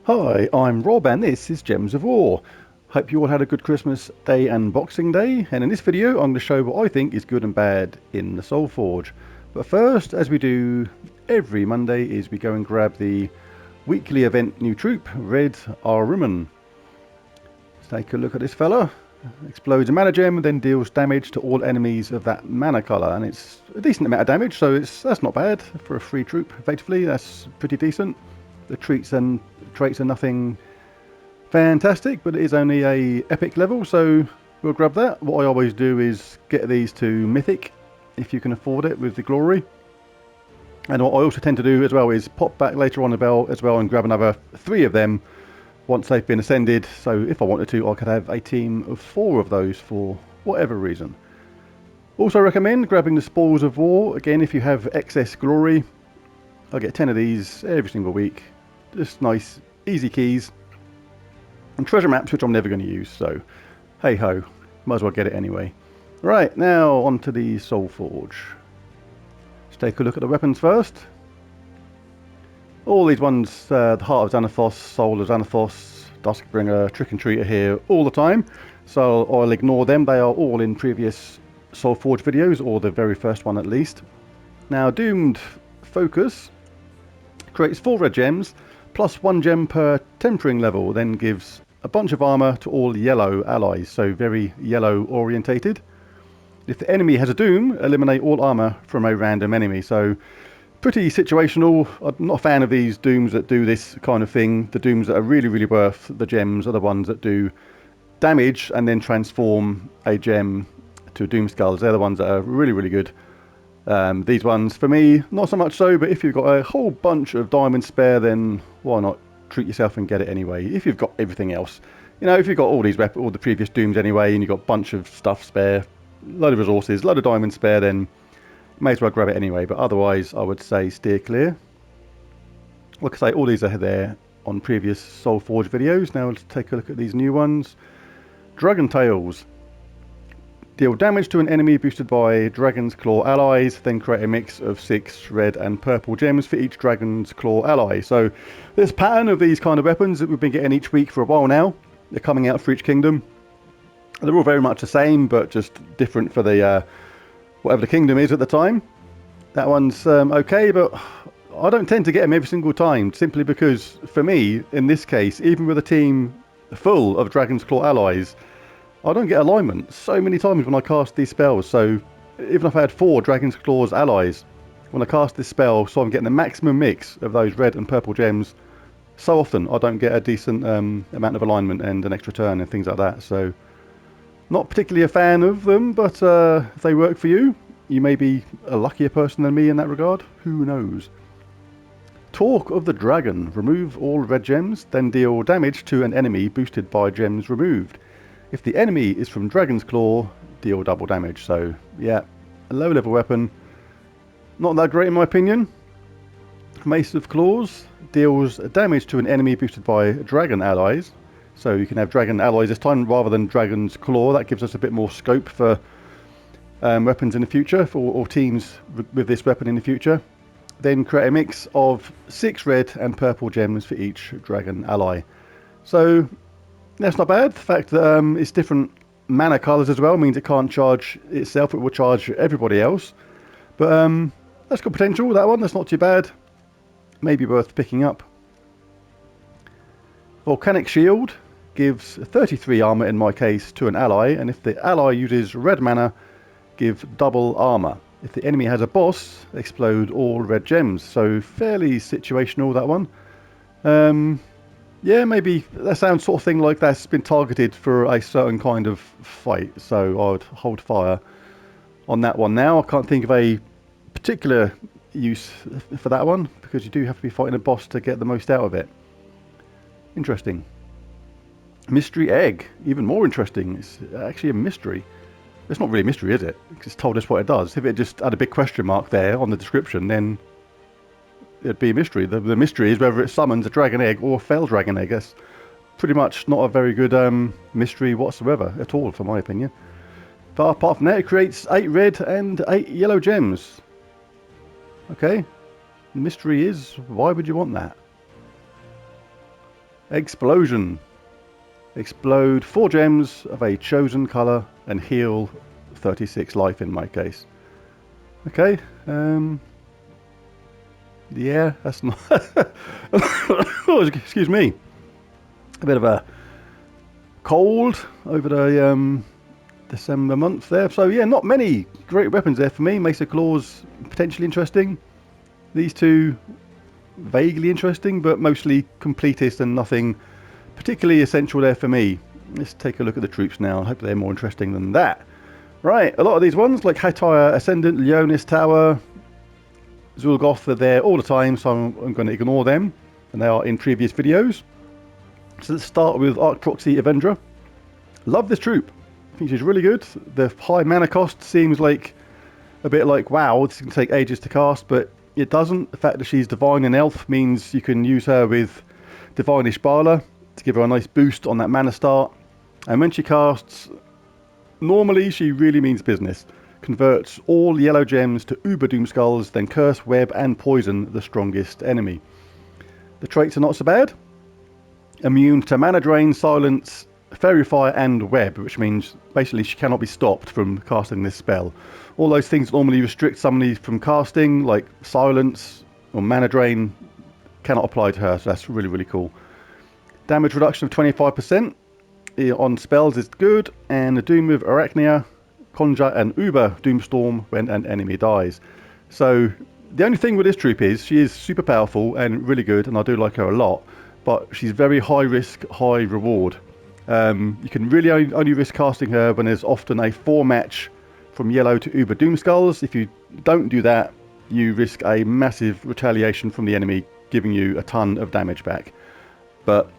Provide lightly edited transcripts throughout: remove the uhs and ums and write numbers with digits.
Hi, I'm Rob and this is Gems of War. Hope you all had a good Christmas Day and Boxing Day, and in this video I'm going to show what I think is good and bad in the Soulforge. But first, as we do every Monday, is we go and grab the weekly event new troop, Red Aruman. Let's take a look at this fella. Explodes a mana gem, then deals damage to all enemies of that mana colour, and it's a decent amount of damage, so that's not bad for a free troop. Effectively, that's pretty decent. The traits are nothing fantastic, but it is only a epic level, so we'll grab that. What I always do is get these to Mythic, if you can afford it, with the glory. And what I also tend to do as well is pop back later on as well and grab another 3 of them once they've been ascended. So if I wanted to, I could have a team of 4 of those for whatever reason. Also recommend grabbing the Spoils of War. Again, if you have excess glory, I get 10 of these every single week. Just nice, easy keys. And treasure maps, which I'm never going to use, so hey ho, might as well get it anyway. Right, now on to the Soulforge. Let's take a look at the weapons first. All these ones, the Heart of Xanathos, Soul of Xanathos, Duskbringer, Trick and Treater here all the time, so I'll ignore them. They are all in previous Soulforge videos, or the very first one at least. Now, Doomed Focus creates 4 red gems, plus 1 gem per tempering level, then gives a bunch of armor to all yellow allies, so very yellow orientated. If the enemy has a doom, eliminate all armor from a random enemy, so pretty situational. I'm not a fan of these dooms that do this kind of thing. The dooms that are really worth the gems are the ones that do damage and then transform a gem to doom skulls. They're the ones that are really good. These ones, for me, not so much so, but if you've got a whole bunch of diamonds spare, then why not treat yourself and get it anyway, if you've got everything else. You know, if you've got all the previous dooms anyway, and you've got a bunch of stuff spare, load of resources, load of diamonds spare, then may as well grab it anyway. But otherwise, I would say steer clear. Like I say, all these are there on previous Soulforge videos. Now let's take a look at these new ones. Dragon Tails. Deal damage to an enemy boosted by Dragon's Claw allies, then create a mix of 6 red and purple gems for each Dragon's Claw ally. So this pattern of these kind of weapons that we've been getting each week for a while now, they're coming out for each kingdom. They're all very much the same, but just different for the whatever the kingdom is at the time. That one's okay, but I don't tend to get them every single time, simply because, for me, in this case, even with a team full of Dragon's Claw allies, I don't get alignment so many times when I cast these spells. So even if I had 4 Dragon's Claws allies, when I cast this spell, so I'm getting the maximum mix of those red and purple gems, so often I don't get a decent amount of alignment and an extra turn and things like that. So not particularly a fan of them, but if they work for you, you may be a luckier person than me in that regard. Who knows? Talk of the Dragon. Remove all red gems, then deal damage to an enemy boosted by gems removed. If the enemy is from Dragon's Claw, deal double damage. So, yeah, a low level weapon. Not that great in my opinion. Mace of Claws deals damage to an enemy boosted by Dragon allies. So you can have Dragon allies this time rather than Dragon's Claw. That gives us a bit more scope for weapons in the future, or teams with this weapon in the future. Then create a mix of 6 red and purple gems for each Dragon ally. So that's not bad. The fact that it's different mana colours as well means it can't charge itself, it will charge everybody else. But that's got potential, that one. That's not too bad. Maybe worth picking up. Volcanic Shield gives 33 armour in my case to an ally, and if the ally uses red mana, give double armour. If the enemy has a boss, explode all red gems. So fairly situational, that one. Yeah, maybe that sounds sort of thing like that's been targeted for a certain kind of fight, so I'd hold fire on that one now. I can't think of a particular use for that one, because you do have to be fighting a boss to get the most out of it. Interesting. Mystery Egg, even more interesting. It's actually a mystery. It's not really a mystery, is it? It's told us what it does. If it just had a big question mark there on the description, then it'd be a mystery. The mystery is whether it summons a dragon egg or a fell dragon egg. That's pretty much not a very good mystery whatsoever at all, for my opinion. But apart from that, it creates 8 red and 8 yellow gems. Okay. The mystery is, why would you want that? Explosion. Explode 4 gems of a chosen colour and heal 36 life in my case. Okay, yeah, that's not... oh, excuse me. A bit of a cold over the December month there. So yeah, not many great weapons there for me. Mesa Claws potentially interesting. These two vaguely interesting, but mostly completist and nothing particularly essential there for me. Let's take a look at the troops now. I hope they're more interesting than that. Right, a lot of these ones like Hatire Ascendant, Leonis Tower, Zulgoth are there all the time, so I'm going to ignore them, and they are in previous videos. So let's start with Arc Proxy Avendra. Love this troop. I think she's really good. The high mana cost seems like a bit like, wow, this can take ages to cast, but it doesn't. The fact that she's Divine and Elf means you can use her with Divine Ishbala to give her a nice boost on that mana start. And when she casts, normally she really means business. Converts all yellow gems to Uber Doomskulls, then Curse, Web and Poison the strongest enemy. The traits are not so bad. Immune to Mana Drain, Silence, Fairy Fire and Web, which means basically she cannot be stopped from casting this spell. All those things that normally restrict somebody from casting, like Silence or Mana Drain, cannot apply to her, so that's really, really cool. Damage reduction of 25% on spells is good, and the Doom of Arachnia, Conjure and Uber Doomstorm when an enemy dies. So the only thing with this troop is she is super powerful and really good, and I do like her a lot, but she's very high risk, high reward. You can really only risk casting her when there's often a 4 match from yellow to Uber Doomskulls. If you don't do that, you risk a massive retaliation from the enemy, giving you a ton of damage back. But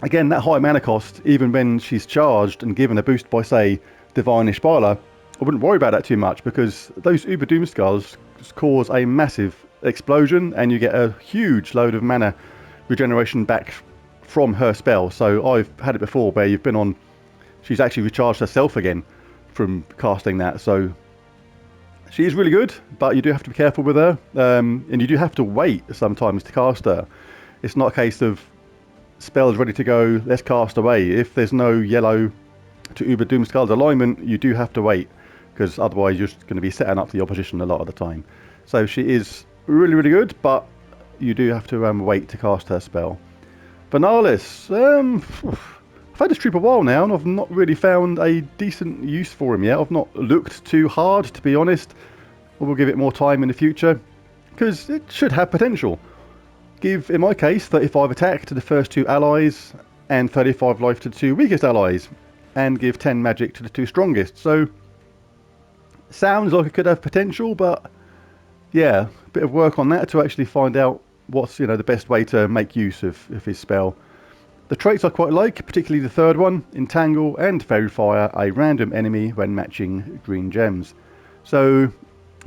again, that high mana cost, even when she's charged and given a boost by, say, Divine Ishbala, I wouldn't worry about that too much, because those Uber Doomskulls cause a massive explosion and you get a huge load of mana regeneration back from her spell. So I've had it before where you've been on, she's actually recharged herself again from casting that. So she is really good, but you do have to be careful with her, and you do have to wait sometimes to cast her. It's not a case of spells ready to go, let's cast away. If there's no yellow to Uber Doomskull's alignment, you do have to wait, because otherwise you're just going to be setting up the opposition a lot of the time. So she is really, really good, but you do have to wait to cast her spell. Benalis, I've had this troop a while now, and I've not really found a decent use for him yet. I've not looked too hard, to be honest. I will give it more time in the future, because it should have potential. Give, in my case, 35 attack to the first 2 allies, and 35 life to the 2 weakest allies, and give 10 magic to the 2 strongest. So, sounds like it could have potential, but yeah, a bit of work on that to actually find out what's, the best way to make use of his spell. The traits I quite like, particularly the third one, Entangle and Fairy Fire a random enemy when matching green gems. So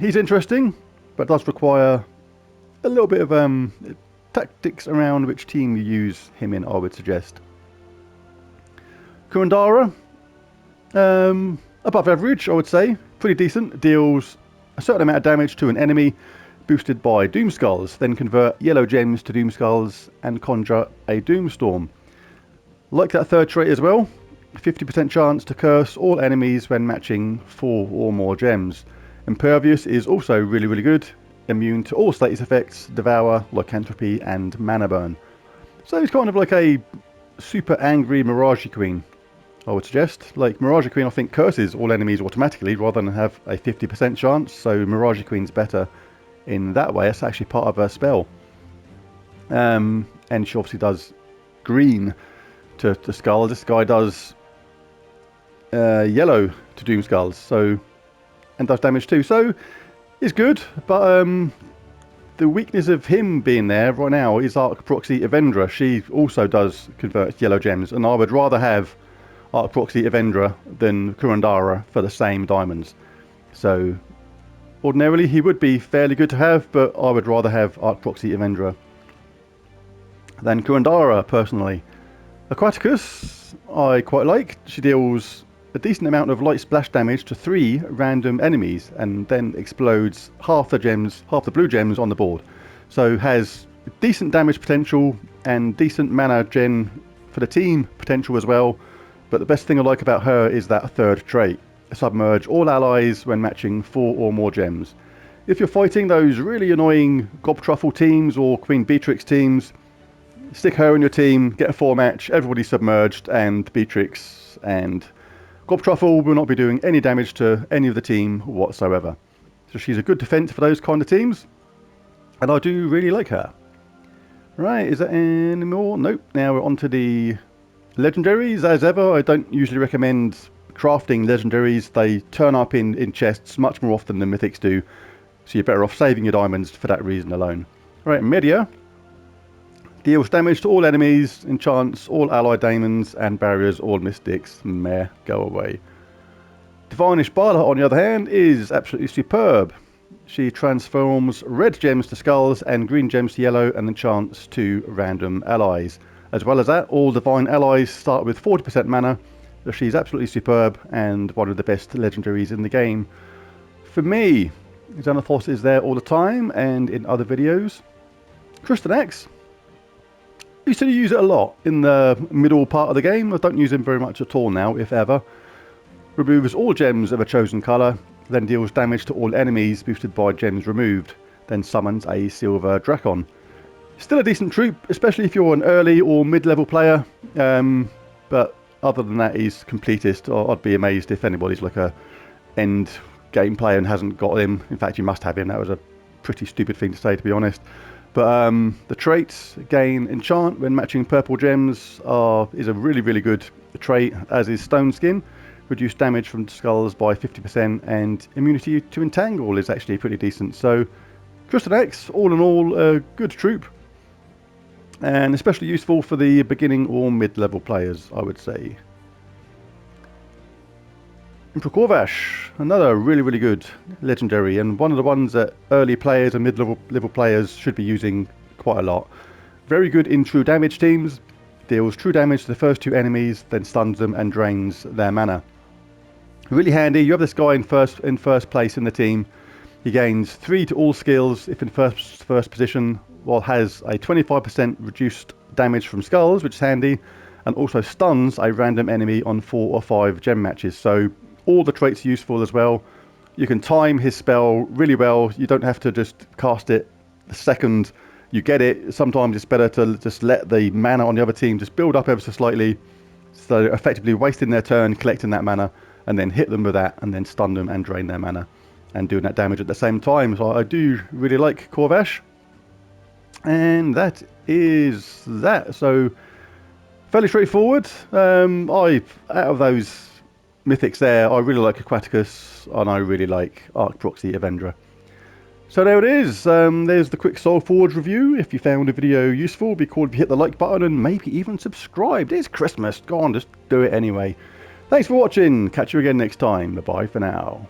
he's interesting, but does require a little bit of tactics around which team you use him in, I would suggest. Kurandara, above average, I would say. Pretty decent. Deals a certain amount of damage to an enemy, boosted by Doomskulls, then convert yellow gems to Doomskulls and conjure a Doomstorm. Like that third trait as well, 50% chance to curse all enemies when matching 4 or more gems. Impervious is also really, really good, immune to all status effects, Devour, Lycanthropy and Mana Burn. So he's kind of like a super angry Mirage Queen, I would suggest. Like Mirage Queen, I think curses all enemies automatically rather than have a 50% chance, so Mirage Queen's better in that way. That's actually part of her spell. And she obviously does green to skulls. This guy does yellow to Doomskulls, so, and does damage too. So it's good, but the weakness of him being there right now is Arc Proxy Avendra. She also does convert yellow gems, and I would rather have Arc Proxy Avendra than Kurandara for the same diamonds. So ordinarily he would be fairly good to have, but I would rather have Arc Proxy Avendra than Kurandara personally. Aquaticus I quite like. She deals a decent amount of light splash damage to 3 random enemies and then explodes half the blue gems on the board. So has decent damage potential and decent mana gen for the team potential as well. But the best thing I like about her is that third trait. Submerge all allies when matching 4 or more gems. If you're fighting those really annoying Gobtruffle teams or Queen Beatrix teams, stick her in your team, get a 4 match, everybody's submerged, and Beatrix and Gobtruffle will not be doing any damage to any of the team whatsoever. So she's a good defense for those kind of teams, and I do really like her. Right, is that any more? Nope. Now we're on to the legendaries. As ever, I don't usually recommend crafting legendaries. They turn up in chests much more often than mythics do, so you're better off saving your diamonds for that reason alone. Right, Media deals damage to all enemies, enchants all allied daemons, and barriers all mystics. Meh, go away. Divine Ishbala, on the other hand, is absolutely superb. She transforms red gems to skulls and green gems to yellow and enchants 2 random allies. As well as that, all divine allies start with 40% mana, so she's absolutely superb and one of the best legendaries in the game. For me, Xanathos is there all the time and in other videos. Kurandara, I used to use it a lot in the middle part of the game. I don't use him very much at all now, if ever. Removes all gems of a chosen colour, then deals damage to all enemies boosted by gems removed, then summons a silver Drakon. Still a decent troop, especially if you're an early or mid-level player, but other than that he's completist. I'd be amazed if anybody's like a end game player and hasn't got him. In fact, you must have him. That was a pretty stupid thing to say, to be honest. But the traits, gain enchant when matching purple gems, is a really good trait, as is Stone Skin. Reduce damage from skulls by 50%, and immunity to entangle is actually pretty decent. So Kurandara, all in all, a good troop, and especially useful for the beginning or mid-level players, I would say. And for Corvash, another really good legendary, and one of the ones that early players and mid-level players should be using quite a lot. Very good in true damage teams, deals true damage to the first 2 enemies, then stuns them and drains their mana. Really handy. You have this guy in first place in the team. He gains 3 to all skills if in first position, while has a 25% reduced damage from skulls, which is handy, and also stuns a random enemy on 4 or 5 gem matches. So all the traits are useful as well. You can time his spell really well. You don't have to just cast it the second you get it. Sometimes it's better to just let the mana on the other team just build up ever so slightly, so effectively wasting their turn collecting that mana, and then hit them with that, and then stun them and drain their mana, and doing that damage at the same time. So I do really like Corvash. And that is that. So fairly straightforward. Out of those mythics there, I really like Aquaticus, and I really like Arc Proxy Avendra. So there it is. There's the quick Soulforge review. If you found the video useful, it'd be cool if you hit the like button and maybe even subscribe. It's Christmas. Go on, just do it anyway. Thanks for watching. Catch you again next time. Bye for now.